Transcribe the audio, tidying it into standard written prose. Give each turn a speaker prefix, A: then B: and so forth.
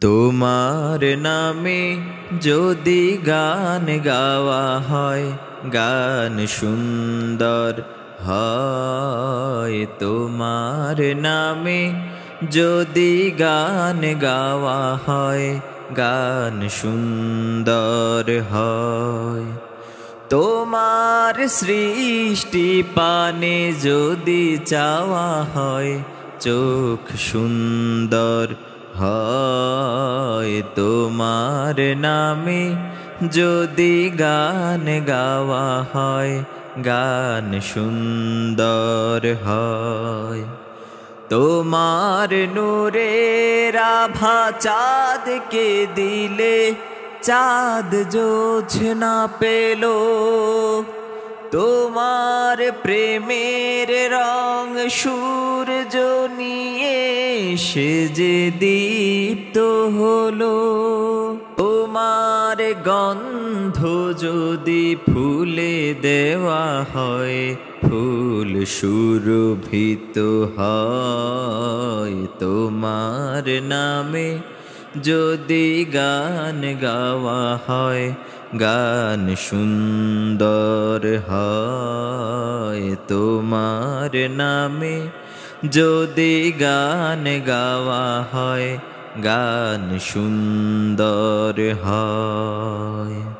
A: তোমার নামে যদি গান গাওয়া হয়, গান সুন্দর হয়। তোমার নামে যদি গান গাওয়া হয়, গান সুন্দর হয়। তোমার সৃষ্টি পানে যদি চাওয়া হয়, চোখ সুন্দর হয়। তোমার নামে যদি গান গাওয়া হয়, গান সুন্দর হয়। তোমার নূরের আভা চাঁদকে দিলে, চাঁদ জোছনা পেল। তোমার প্রেমের রং সূর্য নিয়ে সেজে দীপ্ত হলো। তোমার গন্ধ যদি ফুলে দেওয়া হয়, ফুল সুরভিত হয়। তোমার নামে যদি গান গাওয়া হয়, গান সুন্দর হয়। তোমার নামে যদি গান গাওয়া হয়, গান সুন্দর হয়।